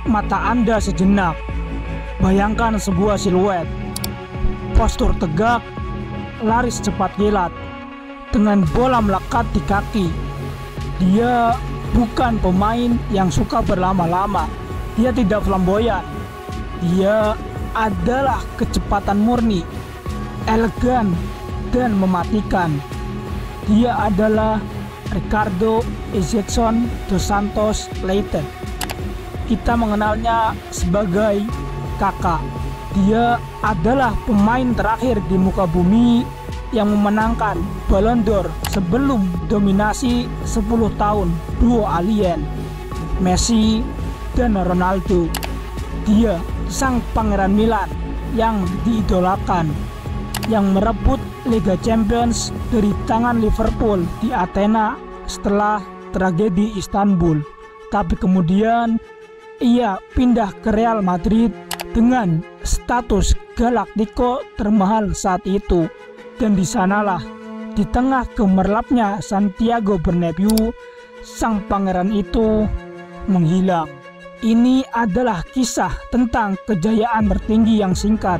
mata Anda sejenak. Bayangkan sebuah siluet, postur tegak, lari secepat kilat, dengan bola melekat di kaki. Dia bukan pemain yang suka berlama-lama. Dia tidak flamboyan. Dia adalah kecepatan murni, elegan, dan mematikan. Dia adalah Ricardo Ezekson dos Santos Leite. Kita mengenalnya sebagai Kakak. Dia adalah pemain terakhir di muka bumi yang memenangkan Ballon d'Or sebelum dominasi 10 tahun duo alien Messi dan Ronaldo. Dia sang pangeran Milan yang diidolakan, yang merebut Liga Champions dari tangan Liverpool di Athena setelah tragedi Istanbul. Tapi kemudian ia pindah ke Real Madrid dengan status Galactico termahal saat itu. Dan di sanalah, di tengah gemerlapnya Santiago Bernabeu, sang pangeran itu menghilang. Ini adalah kisah tentang kejayaan tertinggi yang singkat,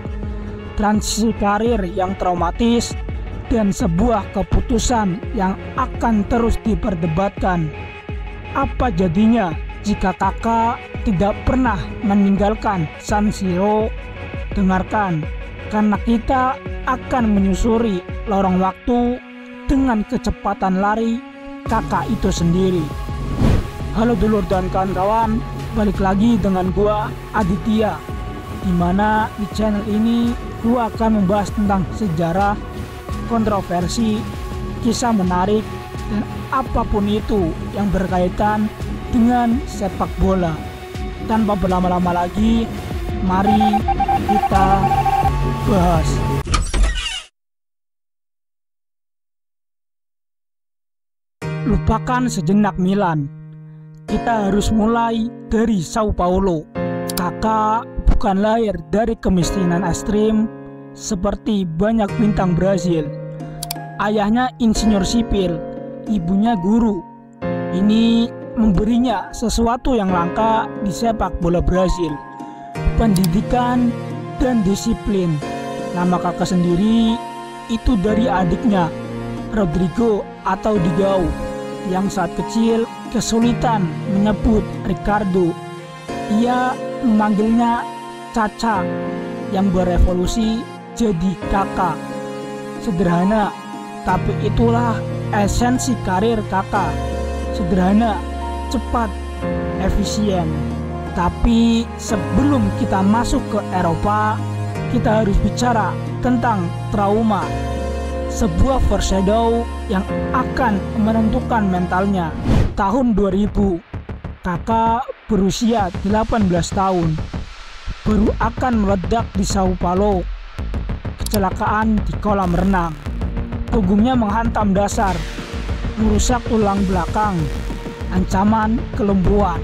transisi karir yang traumatis, dan sebuah keputusan yang akan terus diperdebatkan. Apa jadinya jika Kakak tidak pernah meninggalkan San Siro? Dengarkan, karena kita akan menyusuri lorong waktu dengan kecepatan lari Kakak itu sendiri. Halo dulur dan kawan-kawan, balik lagi dengan gua Aditya, dimana di channel ini gua akan membahas tentang sejarah, kontroversi, kisah menarik, dan apapun itu yang berkaitan dengan sepak bola. Tanpa berlama-lama lagi, mari kita bahas. Lupakan sejenak Milan. Kita harus mulai dari Sao Paulo. Kakak bukan lahir dari kemiskinan ekstrim seperti banyak bintang Brazil. Ayahnya insinyur sipil, ibunya guru. Ini memberinya sesuatu yang langka di sepak bola Brazil: pendidikan dan disiplin. Nama kakak sendiri itu dari adiknya, Rodrigo atau Digao, yang saat kecil kesulitan menyebut Ricardo. Ia memanggilnya Caca, yang berevolusi jadi Kakak. Sederhana, tapi itulah esensi karir Kakak. Sederhana, cepat, efisien. Tapi sebelum kita masuk ke Eropa, kita harus bicara tentang trauma, sebuah foreshadow yang akan menentukan mentalnya. Tahun 2000, Kakak berusia 18 tahun, baru akan meledak di Sao Paulo. Kecelakaan di kolam renang, punggungnya menghantam dasar, merusak tulang belakang, ancaman kelumpuhan.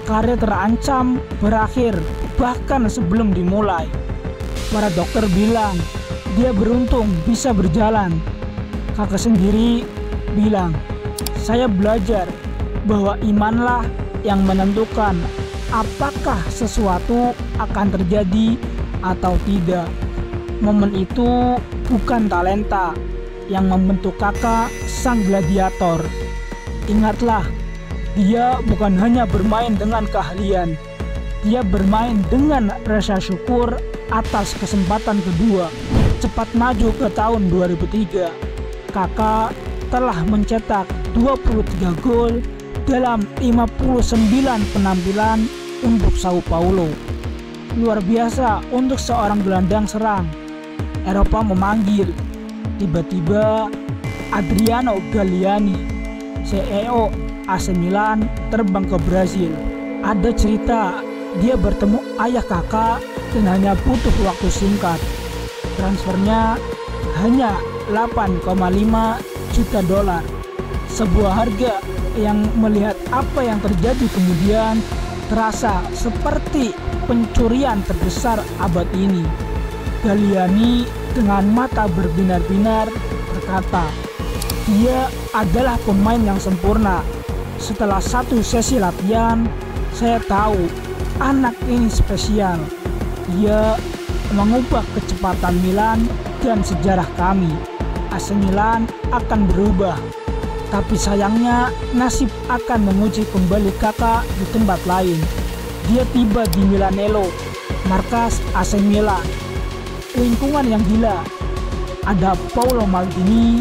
Karir terancam berakhir bahkan sebelum dimulai. Para dokter bilang dia beruntung bisa berjalan. Kakak sendiri bilang, saya belajar bahwa imanlah yang menentukan apakah sesuatu akan terjadi atau tidak. Momen itu bukan talenta yang membentuk Kakak sang gladiator. Ingatlah, dia bukan hanya bermain dengan keahlian, dia bermain dengan rasa syukur atas kesempatan kedua. Cepat maju ke tahun 2003, Kakak telah mencetak 23 gol dalam 59 penampilan untuk Sao Paulo. Luar biasa untuk seorang gelandang serang. Eropa memanggil. Tiba-tiba Adriano Galliani, CEO AC Milan, terbang ke Brazil. Ada cerita dia bertemu ayah Kakak dan hanya butuh waktu singkat. Transfernya hanya 8,5 juta dolar. Sebuah harga yang melihat apa yang terjadi kemudian terasa seperti pencurian terbesar abad ini. Galliani dengan mata berbinar-binar berkata, dia adalah pemain yang sempurna. Setelah satu sesi latihan, saya tahu anak ini spesial. Dia mengubah kecepatan Milan dan sejarah kami. AC Milan akan berubah. Tapi sayangnya nasib akan menguji kembali Kakak di tempat lain. Dia tiba di Milanello, markas AC Milan. Lingkungan yang gila. Ada Paolo Maldini,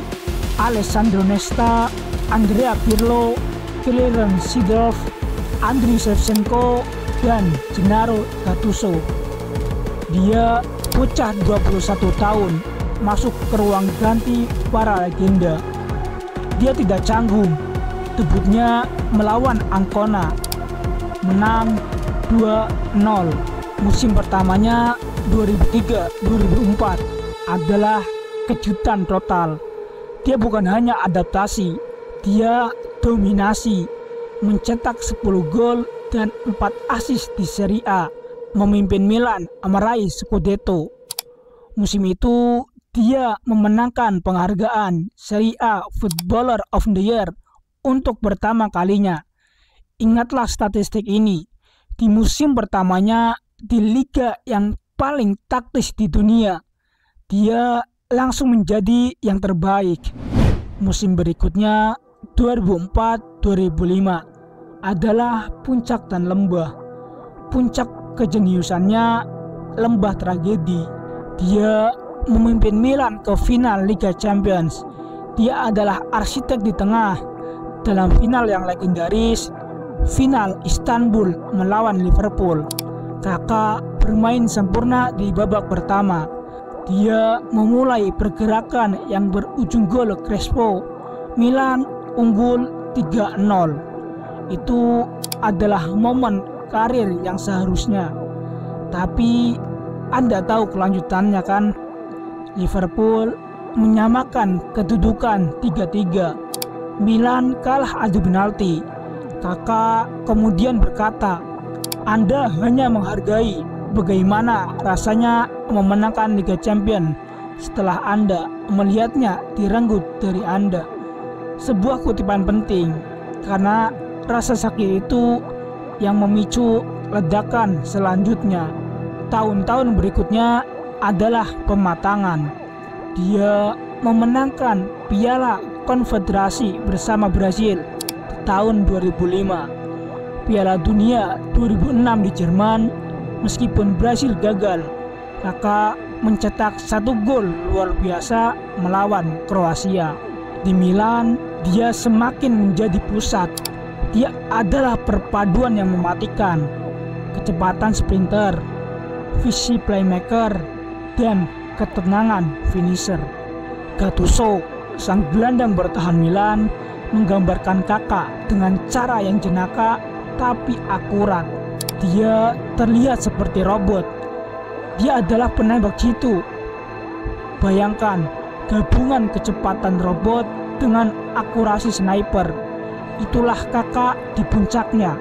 Alessandro Nesta, Andrea Pirlo, Clarence Seedorf, Andriy Shevchenko, dan Gennaro Gattuso. Dia bocah 21 tahun masuk ke ruang ganti para legenda. Dia tidak canggung. Debutnya melawan Ancona, menang 2-0. Musim pertamanya 2003-2004 adalah kejutan total. Dia bukan hanya adaptasi, dia dominasi, mencetak 10 gol dan 4 assist di Serie A, memimpin Milan meraih Scudetto. Musim itu dia memenangkan penghargaan Serie A Footballer of the Year untuk pertama kalinya. Ingatlah statistik ini, di musim pertamanya di liga yang paling taktis di dunia, dia langsung menjadi yang terbaik. Musim berikutnya 2004-2005 adalah puncak dan lembah. Puncak kejeniusannya, lembah tragedi. Dia memimpin Milan ke final Liga Champions. Dia adalah arsitek di tengah dalam final yang legendaris, final Istanbul melawan Liverpool. Kakak bermain sempurna di babak pertama. Dia memulai pergerakan yang berujung gol Crespo. Milan unggul 3-0. Itu adalah momen karir yang seharusnya. Tapi Anda tahu kelanjutannya kan? Liverpool menyamakan kedudukan 3-3. Milan kalah adu penalti. Kakak kemudian berkata, Anda hanya menghargai bagaimana rasanya memenangkan Liga Champions setelah Anda melihatnya direnggut dari Anda. Sebuah kutipan penting, karena rasa sakit itu yang memicu ledakan selanjutnya. Tahun-tahun berikutnya adalah pematangan. Dia memenangkan Piala Konfederasi bersama Brasil di tahun 2005. Piala Dunia 2006 di Jerman, meskipun Brasil gagal, Kakak mencetak 1 gol luar biasa melawan Kroasia. Di Milan, dia semakin menjadi pusat. Dia adalah perpaduan yang mematikan. Kecepatan sprinter, visi playmaker, dan ketenangan finisher. Gattuso, sang gelandang bertahan Milan, menggambarkan Kakak dengan cara yang jenaka tapi akurat. Dia terlihat seperti robot. Dia adalah penembak jitu. Bayangkan gabungan kecepatan robot dengan akurasi sniper. Itulah Kakak di puncaknya.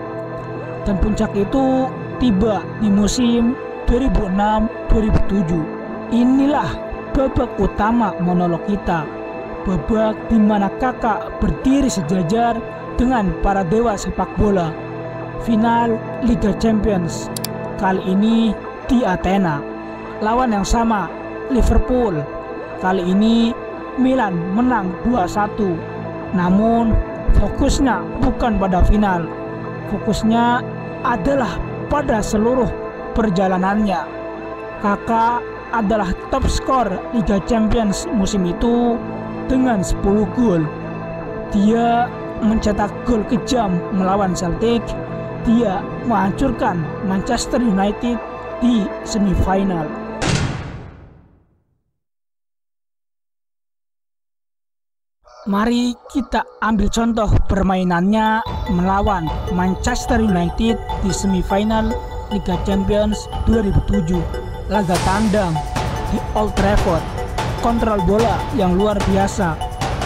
Dan puncak itu tiba di musim 2006-2007. Inilah babak utama monolog kita. Babak di mana Kakak berdiri sejajar dengan para dewa sepak bola. Final Liga Champions. Kali ini di Athena. Lawan yang sama, Liverpool. Kali ini Milan menang 2-1. Namun fokusnya bukan pada final. Fokusnya adalah pada seluruh perjalanannya. Kakak adalah top skor Liga Champions musim itu dengan 10 gol. Dia mencetak gol kejam melawan Celtic. Dia menghancurkan Manchester United di semifinal. Mari kita ambil contoh permainannya melawan Manchester United di semifinal Liga Champions 2007. Laga tandang di Old Trafford. Kontrol bola yang luar biasa.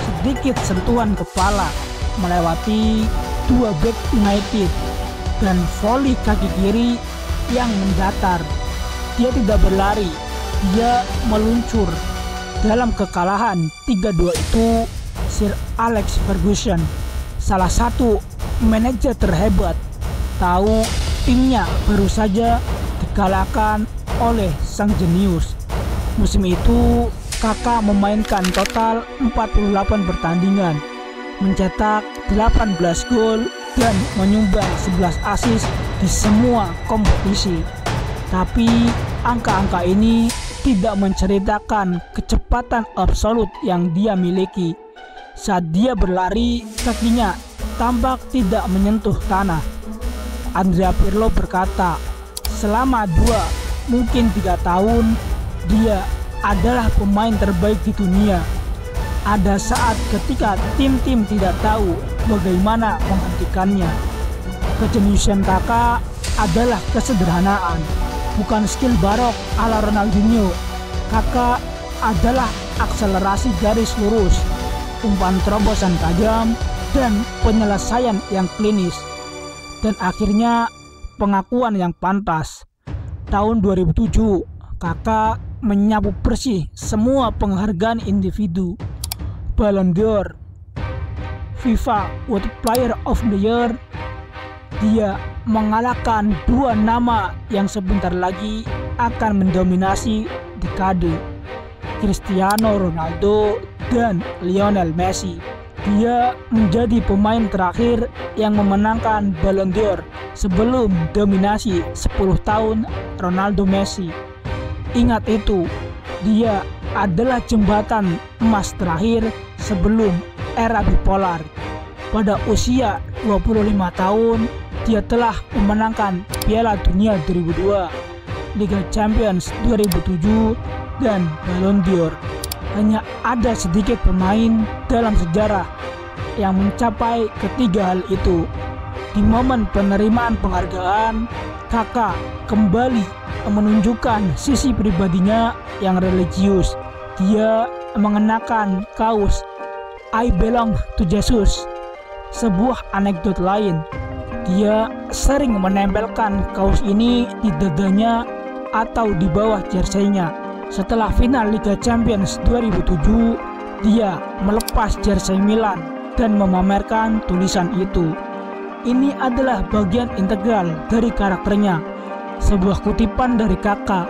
Sedikit sentuhan kepala melewati 2 bek United dan voli kaki kiri yang mendatar. Dia tidak berlari, dia meluncur. Dalam kekalahan 3-2 itu, Sir Alex Ferguson, salah satu manajer terhebat, tahu timnya baru saja dikalahkan oleh sang jenius. Musim itu Kakak memainkan total 48 pertandingan, mencetak 18 gol dan menyumbang 11 assist di semua kompetisi. Tapi angka-angka ini tidak menceritakan kecepatan absolut yang dia miliki. Saat dia berlari, kakinya tampak tidak menyentuh tanah. Andrea Pirlo berkata, selama 2 mungkin 3 tahun, dia adalah pemain terbaik di dunia. Ada saat ketika tim-tim tidak tahu bagaimana menghentikannya. Kejeniusan Kakak adalah kesederhanaan, bukan skill barok ala Ronaldinho. Kakak adalah akselerasi garis lurus, umpan terobosan tajam, dan penyelesaian yang klinis. Dan akhirnya pengakuan yang pantas. Tahun 2007, Kakak menyapu bersih semua penghargaan individu. Ballon d'Or, FIFA World Player of the Year. Dia mengalahkan 2 nama yang sebentar lagi akan mendominasi dekade, Cristiano Ronaldo dan Lionel Messi. Dia menjadi pemain terakhir yang memenangkan Ballon d'Or sebelum dominasi 10 tahun Ronaldo Messi. Ingat itu, dia adalah jembatan emas terakhir sebelum era bipolar. Pada usia 25 tahun, dia telah memenangkan Piala Dunia 2002, Liga Champions 2007, dan Ballon d'Or. Hanya ada sedikit pemain dalam sejarah yang mencapai ketiga hal itu. Di momen penerimaan penghargaan, Kakak kembali menunjukkan sisi pribadinya yang religius. Dia mengenakan kaos I Belong to Jesus. Sebuah anekdot lain, dia sering menempelkan kaos ini di dadanya atau di bawah jersey-nya. Setelah final Liga Champions 2007, dia melepas jersey Milan dan memamerkan tulisan itu. Ini adalah bagian integral dari karakternya. Sebuah kutipan dari Kakak,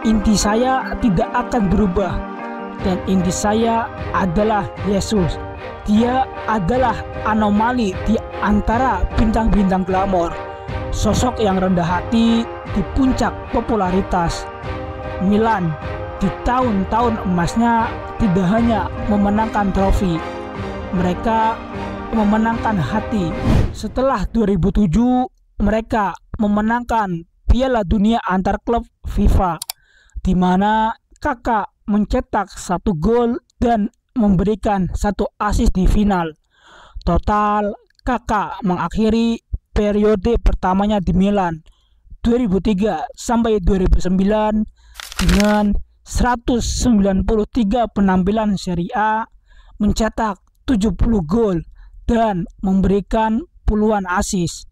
inti saya tidak akan berubah, dan inti saya adalah Yesus. Dia adalah anomali di antara bintang-bintang glamor, sosok yang rendah hati di puncak popularitas. Milan di tahun-tahun emasnya tidak hanya memenangkan trofi, mereka memenangkan hati. Setelah 2007, mereka memenangkan Piala Dunia antar klub FIFA, di mana Kakak mencetak 1 gol dan memberikan 1 assist di final. Total, Kakak mengakhiri periode pertamanya di Milan 2003 sampai 2009 dengan 193 penampilan Serie A, mencetak 70 gol dan memberikan puluhan assist.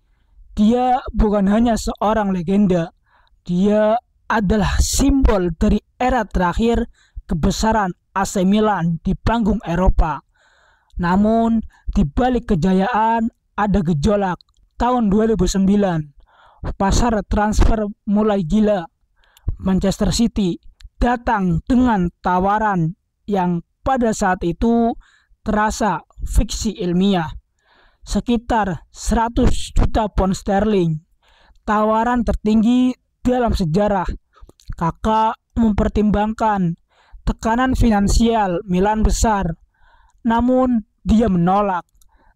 Dia bukan hanya seorang legenda, dia adalah simbol dari era terakhir kebesaran AC Milan di panggung Eropa. Namun, di balik kejayaan ada gejolak. Tahun 2009, pasar transfer mulai gila. Manchester City datang dengan tawaran yang pada saat itu terasa fiksi ilmiah, sekitar 100 juta pound sterling, tawaran tertinggi dalam sejarah. Kakak mempertimbangkan tekanan finansial Milan besar, namun dia menolak.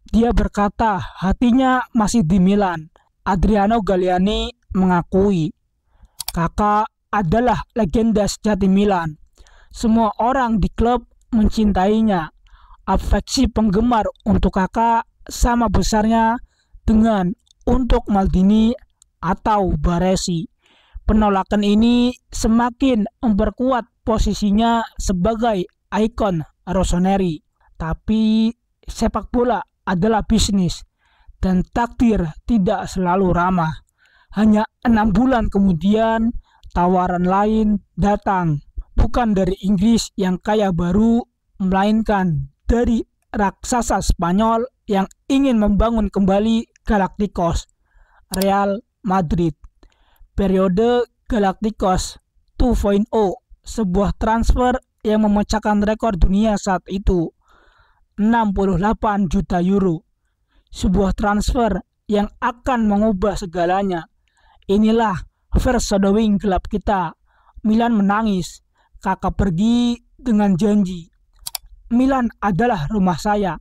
Dia berkata hatinya masih di Milan. Adriano Galliani mengakui, Kakak adalah legenda sejati Milan. Semua orang di klub mencintainya. Afeksi penggemar untuk Kakak sama besarnya dengan untuk Maldini atau Baresi. Penolakan ini semakin memperkuat posisinya sebagai ikon rossoneri. Tapi sepak bola adalah bisnis dan takdir tidak selalu ramah. Hanya 6 bulan kemudian tawaran lain datang, bukan dari Inggris yang kaya baru, melainkan dari raksasa Spanyol yang ingin membangun kembali Galacticos, Real Madrid. Periode Galacticos 2.0, sebuah transfer yang memecahkan rekor dunia saat itu, 68 juta euro. Sebuah transfer yang akan mengubah segalanya. Inilah foreshadowing gelap kita. Milan menangis, Kakak pergi dengan janji. Milan adalah rumah saya,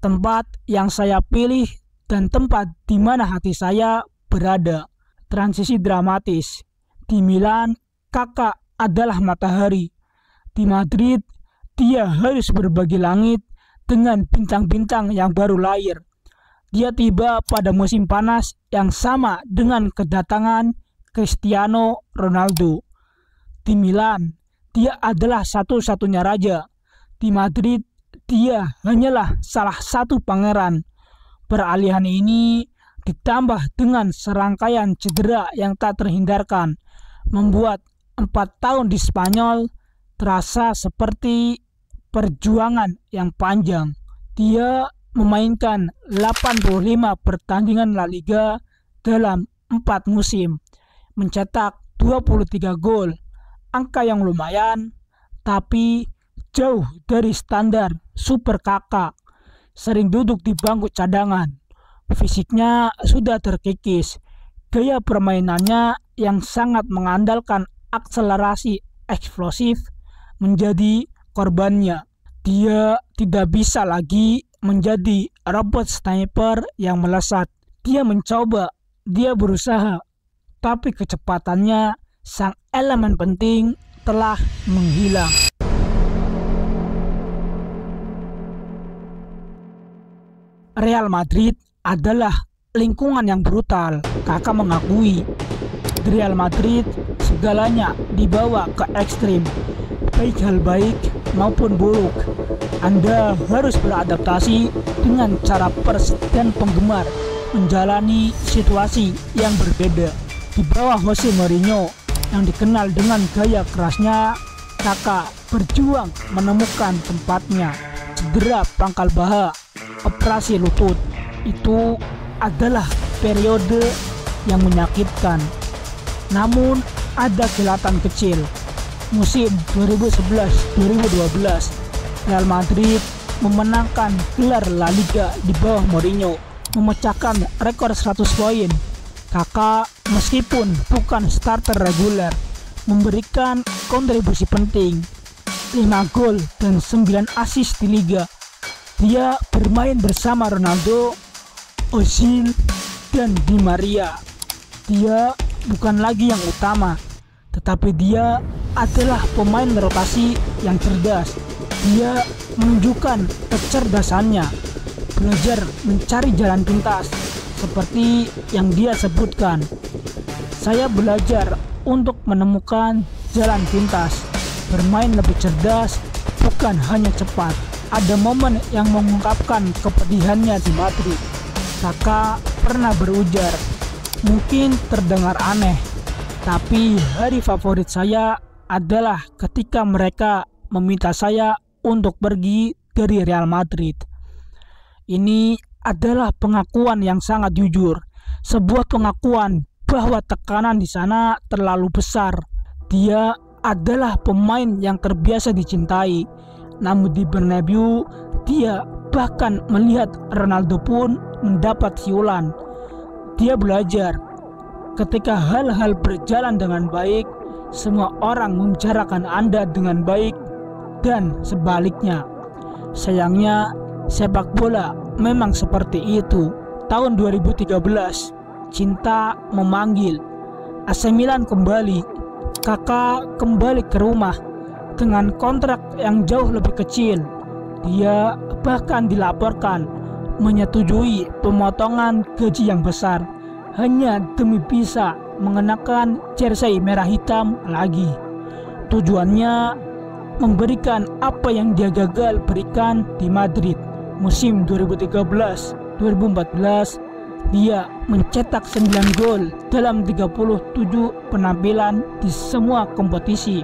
tempat yang saya pilih dan tempat di mana hati saya berada. Transisi dramatis. Di Milan, Kakak adalah matahari. Di Madrid, dia harus berbagi langit dengan bintang-bintang yang baru lahir. Dia tiba pada musim panas yang sama dengan kedatangan Cristiano Ronaldo. Di Milan, dia adalah satu-satunya raja. Di Madrid, dia hanyalah salah satu pangeran. Peralihan ini ditambah dengan serangkaian cedera yang tak terhindarkan, membuat 4 tahun di Spanyol terasa seperti perjuangan yang panjang. Dia memainkan 85 pertandingan La Liga dalam 4 musim, mencetak 23 gol, angka yang lumayan, tapi jauh dari standar super kakak. Sering duduk di bangku cadangan. Fisiknya sudah terkikis. Gaya permainannya yang sangat mengandalkan akselerasi eksplosif menjadi korbannya. Dia tidak bisa lagi menjadi robot sniper yang melesat. Dia mencoba, dia berusaha, tapi kecepatannya, sang elemen penting, telah menghilang. Real Madrid adalah lingkungan yang brutal. Kakak mengakui, di Real Madrid segalanya dibawa ke ekstrim, baik hal baik maupun buruk. Anda harus beradaptasi dengan cara pers dan penggemar menjalani situasi yang berbeda. Di bawah Jose Mourinho yang dikenal dengan gaya kerasnya, Kakak berjuang menemukan tempatnya. Cedera pangkal baha, operasi lutut, itu adalah periode yang menyakitkan. Namun ada kilatan kecil. Musim 2011-2012, Real Madrid memenangkan gelar La Liga di bawah Mourinho, memecahkan rekor 100 poin. Kakak meskipun bukan starter reguler, memberikan kontribusi penting, 5 gol dan 9 assist di Liga. Dia bermain bersama Ronaldo, Ozil, dan Di Maria. Dia bukan lagi yang utama, tetapi dia adalah pemain rotasi yang cerdas. Dia menunjukkan kecerdasannya, belajar mencari jalan pintas, seperti yang dia sebutkan. Saya belajar untuk menemukan jalan pintas, bermain lebih cerdas, bukan hanya cepat. Ada momen yang mengungkapkan kepedihannya di Madrid. Kakak pernah berujar, mungkin terdengar aneh, tapi hari favorit saya adalah ketika mereka meminta saya untuk pergi dari Real Madrid. Ini adalah pengakuan yang sangat jujur, sebuah pengakuan bahwa tekanan di sana terlalu besar. Dia adalah pemain yang terbiasa dicintai, namun di Bernabeu dia bahkan melihat Ronaldo pun mendapat siulan. Dia belajar, ketika hal-hal berjalan dengan baik, semua orang membicarakan Anda dengan baik, dan sebaliknya. Sayangnya, sepak bola memang seperti itu. Tahun 2013, cinta memanggil. AC Milan kembali. Kakak kembali ke rumah dengan kontrak yang jauh lebih kecil. Dia bahkan dilaporkan menyetujui pemotongan gaji yang besar hanya demi bisa mengenakan jersey merah hitam lagi. Tujuannya memberikan apa yang dia gagal berikan di Madrid. Musim 2013-2014, dia mencetak 9 gol dalam 37 penampilan di semua kompetisi,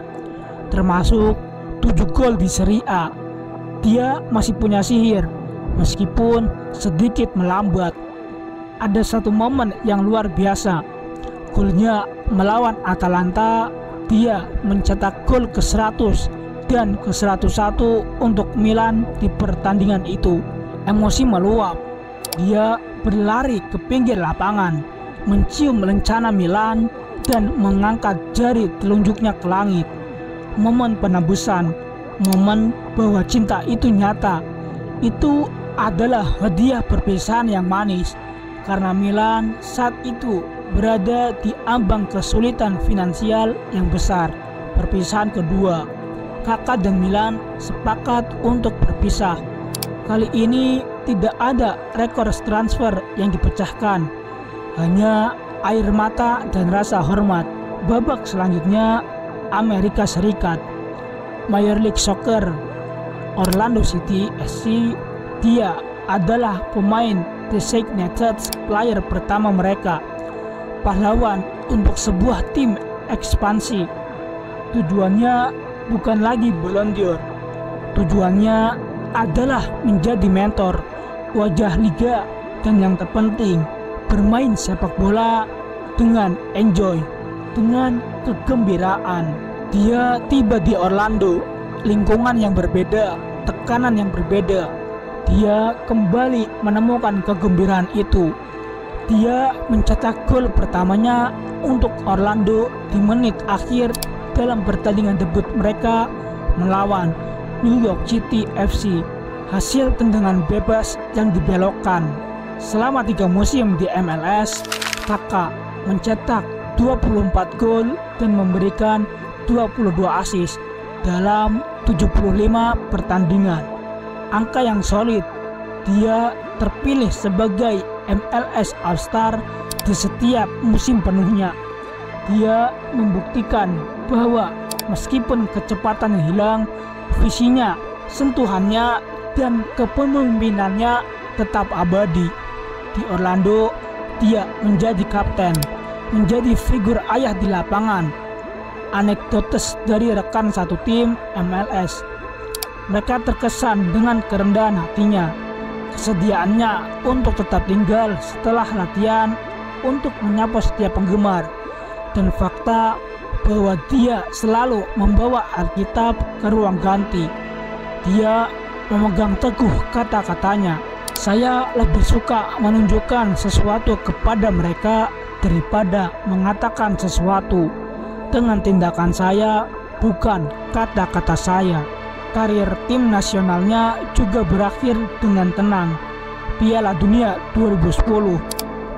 termasuk 7 gol di Serie A. Dia masih punya sihir, meskipun sedikit melambat. Ada satu momen yang luar biasa Golnya melawan Atalanta, dia mencetak gol ke-100 dan ke-101 untuk Milan di pertandingan itu. Emosi meluap. Dia berlari ke pinggir lapangan, mencium lencana Milan dan mengangkat jari telunjuknya ke langit. Momen penebusan, momen bahwa cinta itu nyata. Itu adalah hadiah perpisahan yang manis, karena Milan saat itu berada di ambang kesulitan finansial yang besar. Perpisahan kedua, Kakak dan Milan sepakat untuk berpisah. Kali ini tidak ada rekor transfer yang dipecahkan, hanya air mata dan rasa hormat. Babak selanjutnya, Amerika Serikat. Major League Soccer, Orlando City SC, dia adalah pemain designated player pertama mereka, pahlawan untuk sebuah tim ekspansi. Tujuannya bukan lagi Ballon d'Or, tujuannya adalah menjadi mentor, wajah liga, dan yang terpenting, bermain sepak bola dengan enjoy, dengan kegembiraan. Dia tiba di Orlando, lingkungan yang berbeda, tekanan yang berbeda. Dia kembali menemukan kegembiraan itu. Dia mencetak gol pertamanya untuk Orlando di menit akhir dalam pertandingan debut mereka melawan New York City FC. Hasil tendangan bebas yang dibelokkan. Selama 3 musim di MLS, Kakak mencetak 24 gol dan memberikan 22 assist dalam 75 pertandingan. Angka yang solid. Dia terpilih sebagai MLS All-Star di setiap musim penuhnya. Dia membuktikan bahwa meskipun kecepatannya hilang, visinya, sentuhannya, dan kepemimpinannya tetap abadi. Di Orlando, dia menjadi kapten, menjadi figur ayah di lapangan. Anekdotes dari rekan satu tim MLS. Mereka terkesan dengan kerendahan hatinya, kesediaannya untuk tetap tinggal setelah latihan untuk menyapa setiap penggemar, dan fakta bahwa dia selalu membawa Alkitab ke ruang ganti. Dia memegang teguh kata-katanya. Saya lebih suka menunjukkan sesuatu kepada mereka daripada mengatakan sesuatu. Dengan tindakan saya, bukan kata-kata saya. Karir tim nasionalnya juga berakhir dengan tenang. Piala Dunia 2010,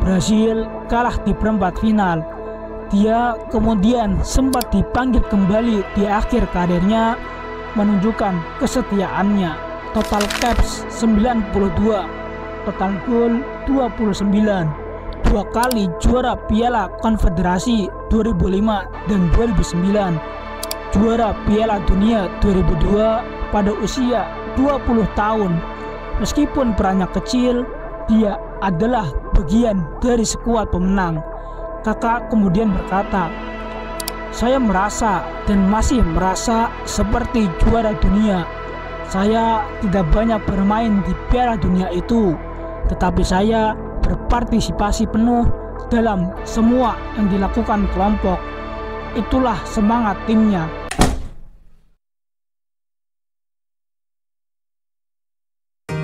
Brasil kalah di perempat final. Dia kemudian sempat dipanggil kembali di akhir karirnya, menunjukkan kesetiaannya. Total caps 92, total gol 29, 2 kali juara Piala Konfederasi 2005 dan 2009, juara Piala Dunia 2002 pada usia 20 tahun. Meskipun perannya kecil, dia adalah bagian dari skuad pemenang. Kakak kemudian berkata, "Saya merasa dan masih merasa seperti juara dunia. Saya tidak banyak bermain di Piala Dunia itu, tetapi saya berpartisipasi penuh dalam semua yang dilakukan kelompok. Itulah semangat timnya."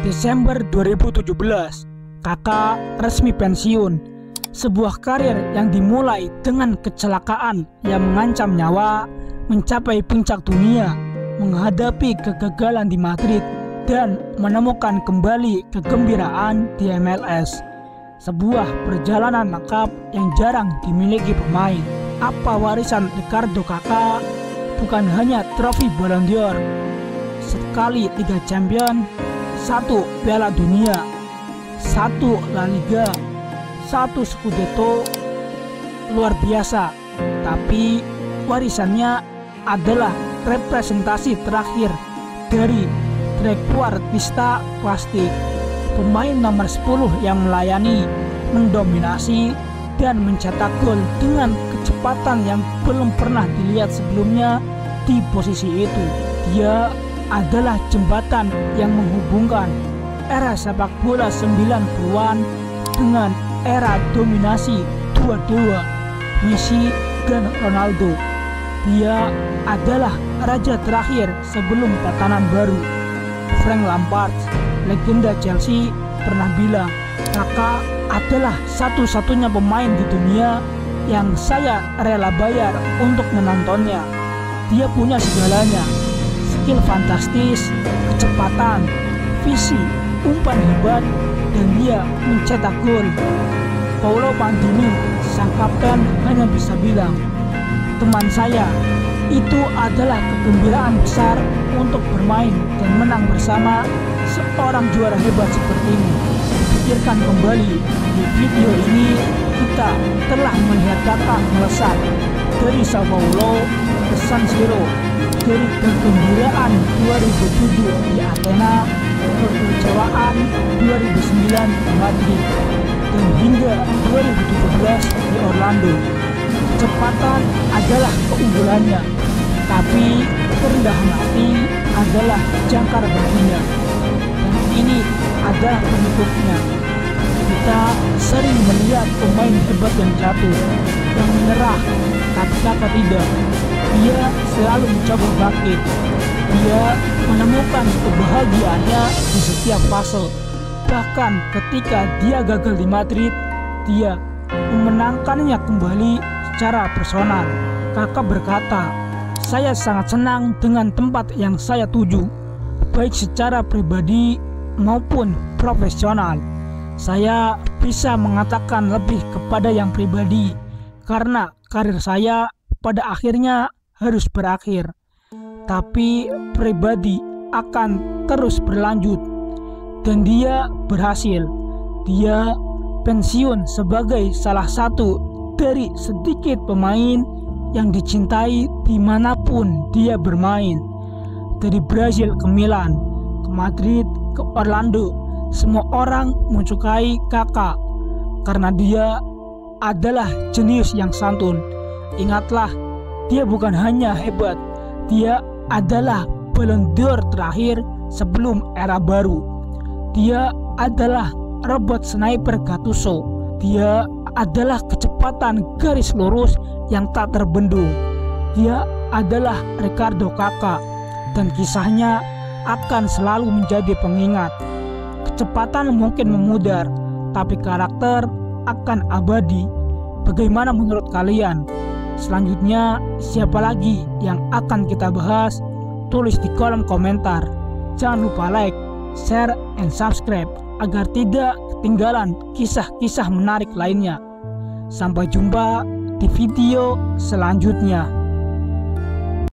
Desember 2017, Kakak resmi pensiun. Sebuah karir yang dimulai dengan kecelakaan yang mengancam nyawa, mencapai puncak dunia, menghadapi kegagalan di Madrid, dan menemukan kembali kegembiraan di MLS. Sebuah perjalanan lengkap yang jarang dimiliki pemain. Apa warisan Ricardo Kakak? Bukan hanya trofi Ballon d'Or, sekali Liga Champions, 1 Piala Dunia, 1 La Liga, 1 Scudetto, luar biasa. Tapi warisannya adalah representasi terakhir dari trequartista plastik, pemain nomor 10 yang melayani, mendominasi, dan mencetak gol dengan kecepatan yang belum pernah dilihat sebelumnya di posisi itu. Dia adalah jembatan yang menghubungkan era sepak bola 90-an dengan era dominasi dua dewa Messi dan Ronaldo. Dia adalah raja terakhir sebelum tatanan baru. Frank Lampard, legenda Chelsea, pernah bilang, "Kakak adalah satu-satunya pemain di dunia yang saya rela bayar untuk menontonnya. Dia punya segalanya, skill fantastis, kecepatan, visi, umpan hebat, dan dia mencetak gol." Paolo Maldini, sang kapten, hanya bisa bilang, "Teman saya, itu adalah kegembiraan besar untuk bermain dan menang bersama seorang juara hebat seperti ini." Pikirkan kembali, di video ini kita telah melihat kakak melesat dari Sao Paulo ke San Siro, dari kegembiraan 2007 di Athena ke kekecewaan 2009 di Madrid, dan hingga 2017 di Orlando. Kecepatan adalah keunggulannya, tapi kerendahan hati adalah jangkar baginya, dan ini adalah penutupnya. Kita sering melihat pemain hebat yang jatuh, yang menyerah, tapi kakak tidak. Dia selalu mencoba bangkit. Dia menemukan kebahagiaannya di setiap fase. Bahkan ketika dia gagal di Madrid, dia memenangkannya kembali secara personal. Kakak berkata, "Saya sangat senang dengan tempat yang saya tuju, baik secara pribadi maupun profesional. Saya bisa mengatakan lebih kepada yang pribadi, karena karir saya pada akhirnya harus berakhir. Tapi pribadi akan terus berlanjut." Dan dia berhasil. Dia pensiun sebagai salah satu dari sedikit pemain yang dicintai dimanapun dia bermain. Dari Brazil ke Milan, ke Madrid, ke Orlando, semua orang menyukai kakak karena dia adalah jenius yang santun. Ingatlah, dia bukan hanya hebat, dia adalah Ballon d'Or terakhir sebelum era baru. Dia adalah robot sniper Gattuso. Dia adalah kecepatan garis lurus yang tak terbendung. Dia adalah Ricardo Kakak, dan kisahnya akan selalu menjadi pengingat. Kecepatan mungkin memudar, tapi karakter akan abadi. Bagaimana menurut kalian? Selanjutnya, siapa lagi yang akan kita bahas? Tulis di kolom komentar. Jangan lupa like, share, and subscribe agar tidak ketinggalan kisah-kisah menarik lainnya. Sampai jumpa di video selanjutnya.